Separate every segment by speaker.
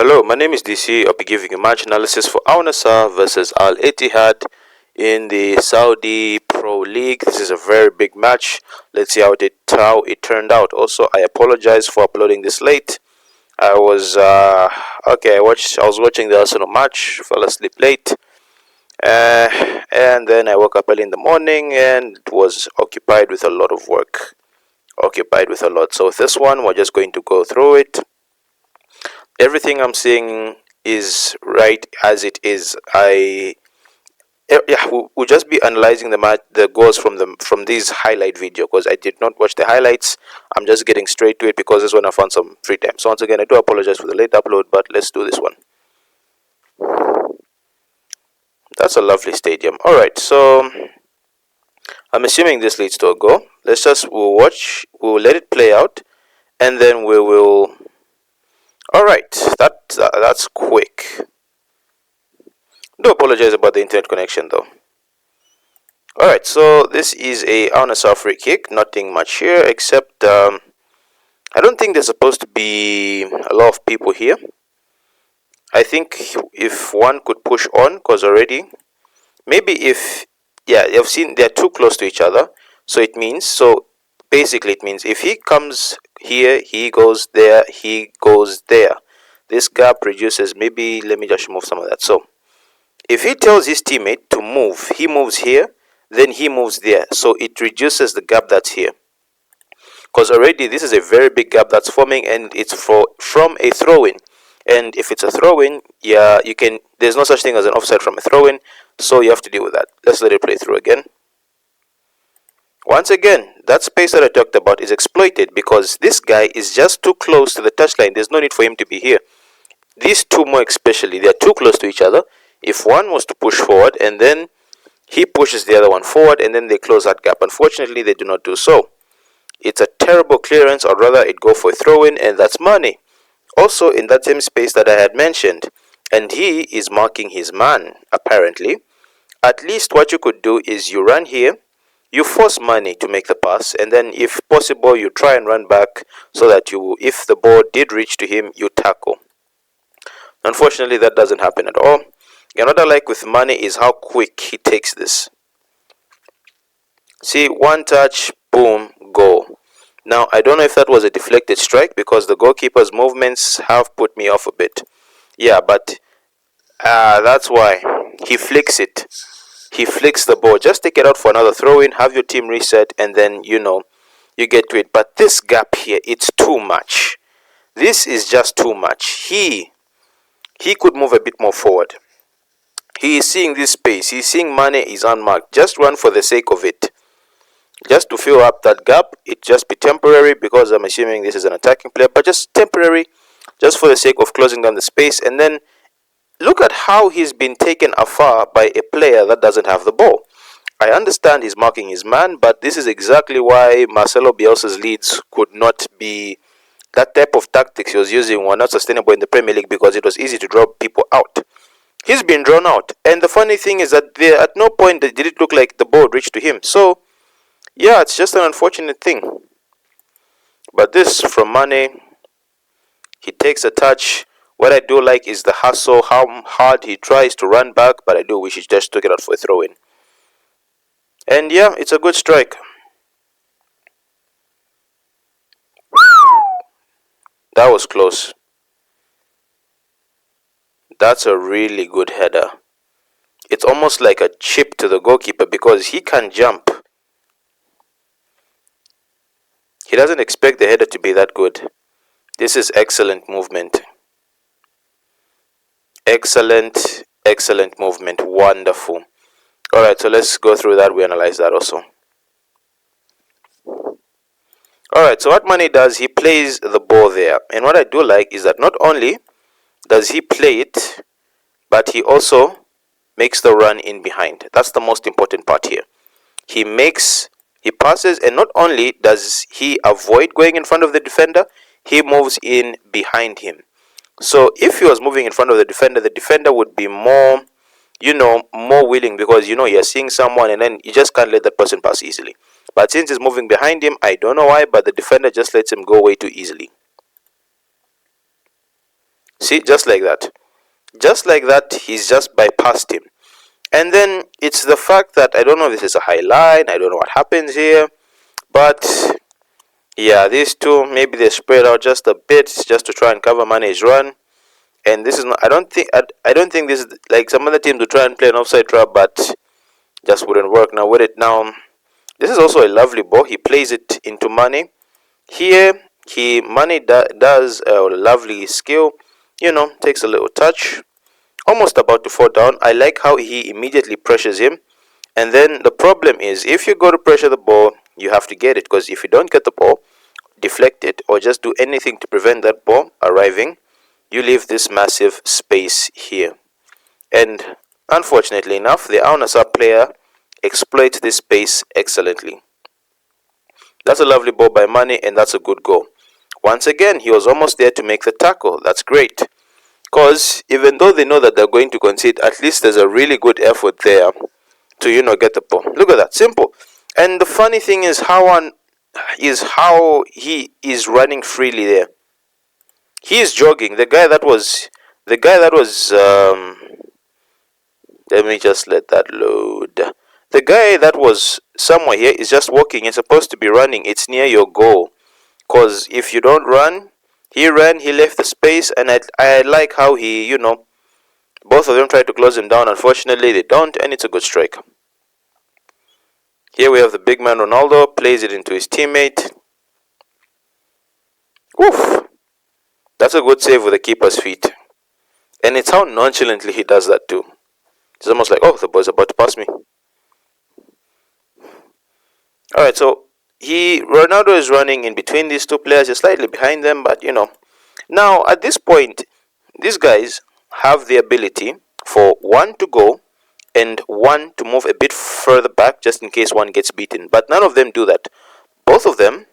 Speaker 1: Hello, my name is DC. I'll be giving you match analysis for Al Nassr versus Al Ittihad in the Saudi Pro League. This is a very big match. Let's see how it turned out. Also, I apologize for uploading this late. I was okay. I was watching the Arsenal match. Fell asleep late, and then I woke up early in the morning and was occupied with a lot of work. Occupied with a lot. So with this one, we're just going to go through it. Everything I'm saying is right as it is. We'll just be analyzing the goals from this highlight video because I did not watch the highlights. I'm just getting straight to it because this one I found some free time. So once again, I do apologize for the late upload, but let's do this one. That's a lovely stadium. All right, so I'm assuming this leads to a goal. We'll watch. We'll let it play out, and then we will. All right, that's quick. Do apologize about the internet connection though. Alright, so this is a Al Nassr free kick. Nothing much here except I don't think there's supposed to be a lot of people here. I think if one could push on, because already maybe you've seen they're too close to each other. So basically it means if he comes here, he goes there, he goes there. This gap reduces. Maybe let me just remove some of that. So if he tells his teammate to move, he moves here, then he moves there. So it reduces the gap that's here. Because already this is a very big gap that's forming, and it's from a throw-in. And if it's a throw-in, there's no such thing as an offside from a throw-in, so you have to deal with that. Let's let it play through again. Once again, that space that I talked about is exploited because this guy is just too close to the touchline. There's no need for him to be here. These two more especially, they're too close to each other. If one was to push forward and then he pushes the other one forward and then they close that gap. Unfortunately, they do not do so. It's a terrible clearance, or rather it go for a throw-in, and that's money. Also in that same space that I had mentioned, and he is marking his man, apparently. At least what you could do is you run here, you force money to make the pass, and then if possible you try and run back so that if the ball did reach to him, you tackle. Unfortunately, that doesn't happen at all. Another like with money is how quick he takes this. See, one touch, boom, goal. Now, I don't know if that was a deflected strike because the goalkeeper's movements have put me off a bit. Yeah, but that's why. He flicks it. He flicks the ball. Just take it out for another throw-in, have your team reset, and then, you get to it. But this gap here, it's too much. This is just too much. He could move a bit more forward. He is seeing this space. He's seeing Mane is unmarked. Just run for the sake of it. Just to fill up that gap. It just be temporary because I'm assuming this is an attacking player. But just temporary. Just for the sake of closing down the space. And then look at how he's been taken afar by a player that doesn't have the ball. I understand he's marking his man. But this is exactly why Marcelo Bielsa's Leeds could not be... That type of tactics he was using were not sustainable in the Premier League because it was easy to draw people out. He's been drawn out, and the funny thing is that at no point did it look like the ball reached to him. So, yeah, it's just an unfortunate thing. But this from Mane, he takes a touch. What I do like is the hustle, how hard he tries to run back, but I do wish he just took it out for a throw-in. And yeah, it's a good strike. That was close. That's a really good header. It's almost like a chip to the goalkeeper because he can jump. He doesn't expect the header to be that good. This is excellent movement. Excellent movement. Wonderful. Alright, so let's go through that. We analyze that also. Alright, so what Mane does, he plays the ball there. And what I do like is that not only does he play it, but he also makes the run in behind. That's the most important part here. He passes, and not only does he avoid going in front of the defender, he moves in behind him. So if he was moving in front of the defender would be more, more willing because, you're seeing someone and then you just can't let that person pass easily. But since he's moving behind him, I don't know why, but the defender just lets him go way too easily. See, just like that. Just like that, he's just bypassed him. And then it's the fact that I don't know if this is a high line, I don't know what happens here, but yeah, these two, maybe they spread out just a bit just to try and cover Mane's run. And this is not, I don't think this is like some other teams to try and play an offside trap, but just wouldn't work. Now with it now, this is also a lovely ball. He plays it into Mane. Here, Mane does a lovely skill, takes a little touch, almost about to fall down. I like how he immediately pressures him. And then the problem is, if you go to pressure the ball, you have to get it. Because if you don't get the ball, deflect it, or just do anything to prevent that ball arriving, you leave this massive space here. And unfortunately enough, the Al Nassr player exploits this space excellently. That's a lovely ball by Mane, and that's a good goal. Once again, he was almost there to make the tackle. That's great. Because even though they know that they're going to concede, at least there's a really good effort there to, get the ball. Look at that. Simple. And the funny thing is how he is running freely there. He is jogging. The guy that was let me just let that load. The guy that was somewhere here is just walking. He's supposed to be running. It's near your goal. Because if you don't run, he ran, he left the space, and I like how he, both of them tried to close him down. Unfortunately, they don't, and it's a good strike. Here we have the big man Ronaldo, plays it into his teammate. Woof! That's a good save with the keeper's feet. And it's how nonchalantly he does that too. It's almost like, oh, the boy's about to pass me. Alright, so Ronaldo is running in between these two players. He's slightly behind them, but Now, at this point, these guys have the ability for one to go and one to move a bit further back just in case one gets beaten. But none of them do that. Both of them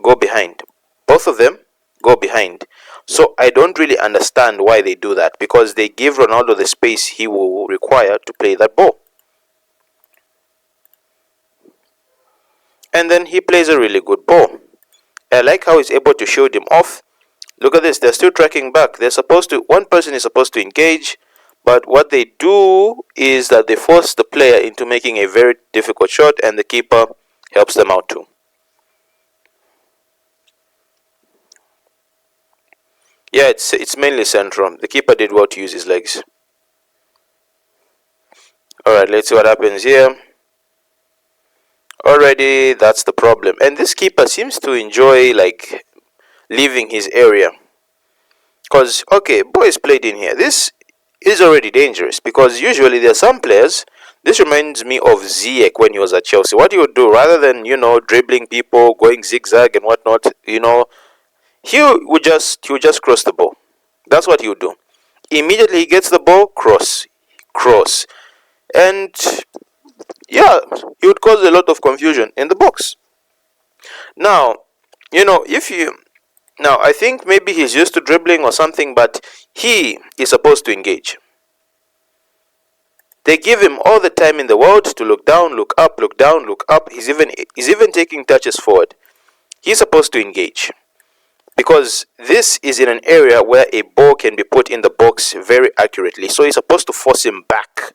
Speaker 1: go behind. Both of them go behind. So I don't really understand why they do that, because they give Ronaldo the space he will require to play that ball. And then he plays a really good ball. I like how he's able to shield him off. Look at this, they're still tracking back. One person is supposed to engage, but what they do is that they force the player into making a very difficult shot, and the keeper helps them out too. Yeah, it's mainly central. The keeper did well to use his legs. Alright, let's see what happens here. Already, that's the problem. And this keeper seems to enjoy, leaving his area. Because, okay, boys played in here. This is already dangerous, because usually there are some players. This reminds me of Ziyech when he was at Chelsea. What he would do, rather than, dribbling people, going zigzag and whatnot, he would just cross the ball. That's what he would do. Immediately he gets the ball, cross. And yeah, he would cause a lot of confusion in the box. Now, I think maybe he's used to dribbling or something, but he is supposed to engage. They give him all the time in the world to look down, look up, look down, look up. He's even taking touches forward. He's supposed to engage, because this is in an area where a ball can be put in the box very accurately. So he's supposed to force him back,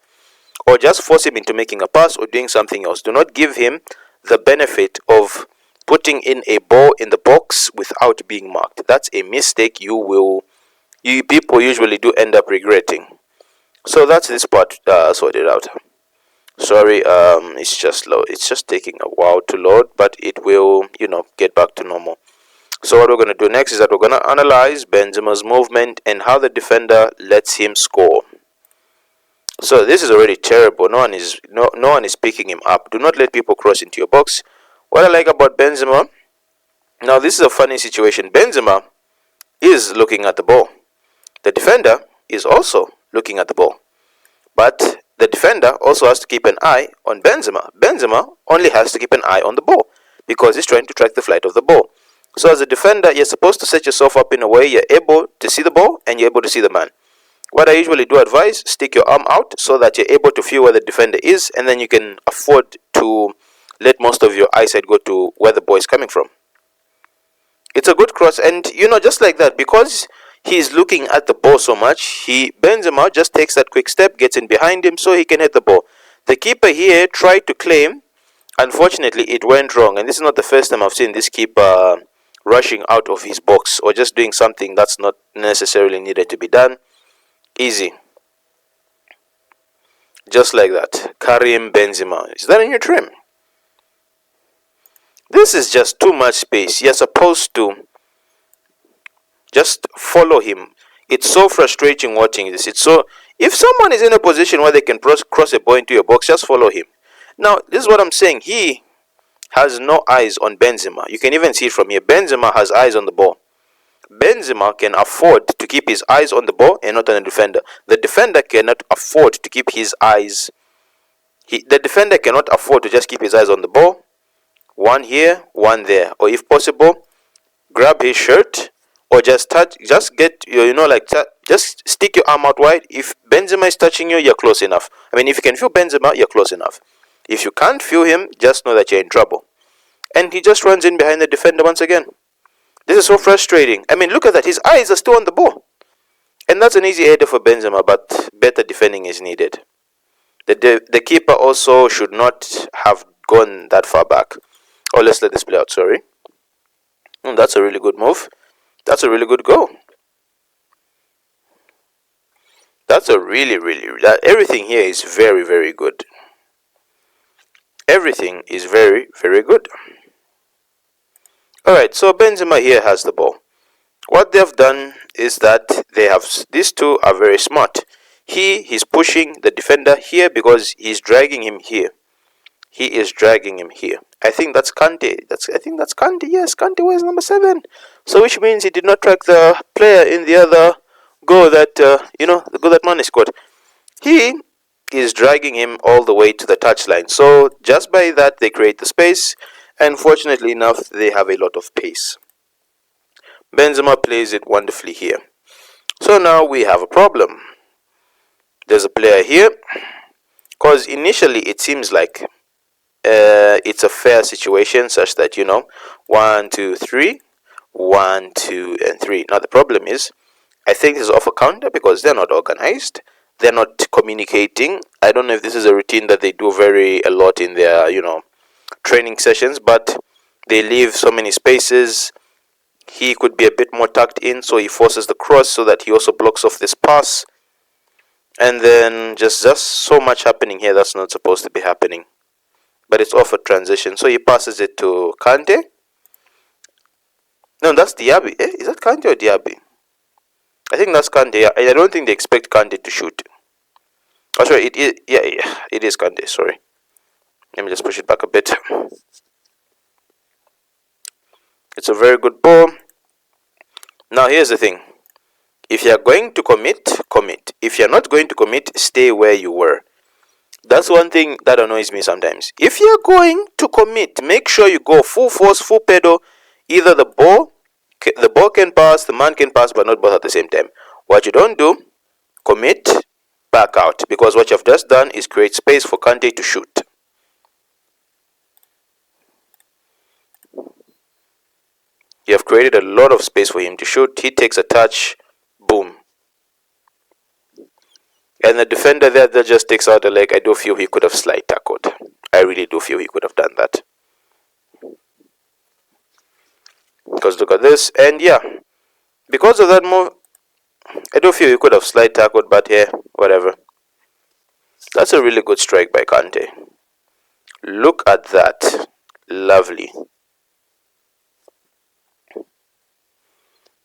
Speaker 1: or just force him into making a pass or doing something else. Do not give him the benefit of putting in a ball in the box without being marked. That's a mistake you people usually do end up regretting. So that's this part sorted out. Sorry, it's just low. It's just taking a while to load, but it will, get back to normal. So what we're going to do next is that we're going to analyze Benzema's movement and how the defender lets him score. So this is already terrible. No one is picking him up. Do not let people cross into your box. What I like about Benzema, now this is a funny situation. Benzema is looking at the ball. The defender is also looking at the ball. But the defender also has to keep an eye on Benzema. Benzema only has to keep an eye on the ball, because he's trying to track the flight of the ball. So as a defender, you're supposed to set yourself up in a way you're able to see the ball and you're able to see the man. What I usually do advise, stick your arm out so that you're able to feel where the defender is, and then you can afford to let most of your eyesight go to where the ball is coming from. It's a good cross, and just like that, because he's looking at the ball so much, he bends him out, just takes that quick step, gets in behind him so he can hit the ball. The keeper here tried to claim. Unfortunately, it went wrong, and this is not the first time I've seen this keeper rushing out of his box or just doing something that's not necessarily needed to be done. Easy. Just like that. Karim Benzema. Is that in your trim? This is just too much space. You're supposed to just follow him. It's so frustrating watching this. If someone is in a position where they can cross a ball into your box, just follow him. Now, this is what I'm saying. He has no eyes on Benzema. You can even see it from here. Benzema has eyes on the ball. Benzema can afford to keep his eyes on the ball and not on the defender. The defender cannot afford to keep his eyes. The defender cannot afford to just keep his eyes on the ball. One here, one there. Or if possible, grab his shirt or just touch. Just get just stick your arm out wide. If Benzema is touching you, you're close enough. I mean, if you can feel Benzema, you're close enough. If you can't feel him, just know that you're in trouble. And he just runs in behind the defender once again. This is so frustrating. I mean, look at that. His eyes are still on the ball. And that's an easy header for Benzema, but better defending is needed. The keeper also should not have gone that far back. Oh, let's let this play out, sorry. That's a really good move. That's a really good goal. That's a everything here is very, very good. Everything is very, very good. Alright, so Benzema here has the ball. What they've done is that these two are very smart. He's pushing the defender here because he's dragging him here. He is dragging him here. I think that's Kante. I think that's Kante. Yes, Kante wears number 7. So which means he did not track the player in the other goal that the goal that Mane scored. He is dragging him all the way to the touchline. So just by that they create the space, and fortunately enough they have a lot of pace. Benzema plays it wonderfully here. So now we have a problem. There's a player here, because initially it seems like it's a fair situation such that 1, 2, 3, 1, 2, and 3. Now the problem is, I think this is off a counter because they're not organized. They're not communicating. I don't know if this is a routine that they do a lot in their training sessions, but they leave so many spaces. He could be a bit more tucked in, so he forces the cross so that he also blocks off this pass. And then just so much happening here that's not supposed to be happening. But it's off a transition. So he passes it to Kante. No, that's Diaby. Is that Kante or Diaby? I think that's Kante. I don't think they expect Kante to shoot. Oh, sorry. It is Kante. Sorry. Let me just push it back a bit. It's a very good ball. Now here's the thing. If you're going to commit, commit. If you're not going to commit, stay where you were. That's one thing that annoys me sometimes. If you're going to commit, make sure you go full force, full pedal. Either the ball can pass, the man can pass, but not both at the same time. What you don't do, commit, back out. Because what you've just done is create space for Kante to shoot. You have created a lot of space for him to shoot. He takes a touch, boom. And the defender there that just takes out a leg. I do feel he could have slide tackled. I really do feel he could have done that. Because look at this. And yeah, because of that move, I do feel he could have slide tackled, but yeah, whatever. That's a really good strike by Kante. Look at that. Lovely.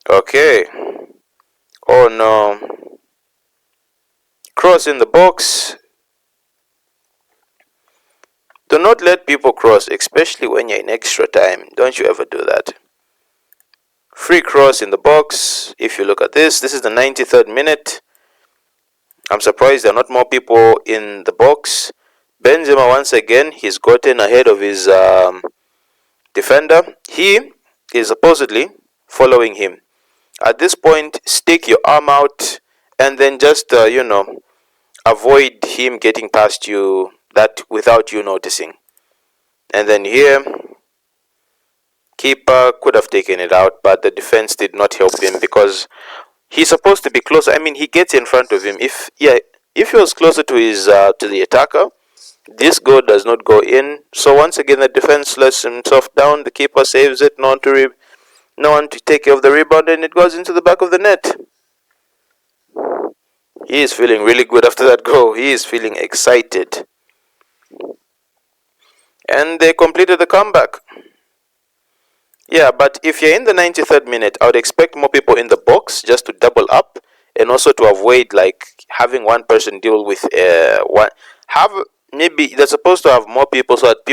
Speaker 1: Okay. Oh no. Cross in the box. Do not let people cross, especially when you're in extra time. Don't you ever do that. Free cross in the box. If you look at this is the 93rd minute. I'm surprised there are not more people in the box. Benzema once again, he's gotten ahead of his defender. He is supposedly following him. At this point, stick your arm out and then just avoid him getting past you that without you noticing. And then here, keeper could have taken it out, but the defense did not help him because He's supposed to be closer. I mean, he gets in front of him. If he was closer to his to the attacker, this goal does not go in. So once again, the defense lets himself down. The keeper saves it. No one to take care of the rebound, and it goes into the back of the net. He is feeling really good after that goal. He is feeling excited. And they completed the comeback. Yeah, but if you're in the 93rd minute, I would expect more people in the box just to double up, and also to avoid like having one person deal with one. Have maybe they're supposed to have more people, so that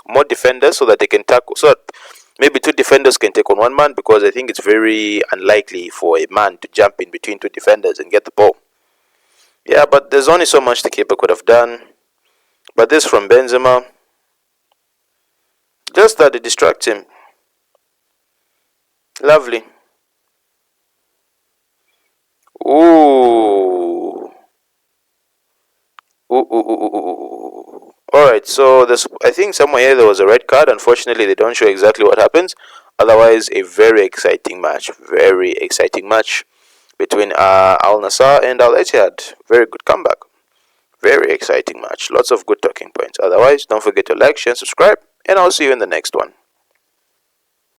Speaker 1: more defenders, so that they can tackle. So that maybe two defenders can take on one man, because I think it's very unlikely for a man to jump in between two defenders and get the ball. Yeah, but there's only so much the keeper could have done. But this from Benzema, just that it distracts him. Lovely. Ooh. Ooh. Alright, so I think somewhere here there was a red card. Unfortunately, they don't show exactly what happens. Otherwise, a very exciting match. Very exciting match between Al Nassr and Al Ittihad. Very good comeback. Very exciting match. Lots of good talking points. Otherwise, don't forget to like, share, and subscribe. And I'll see you in the next one.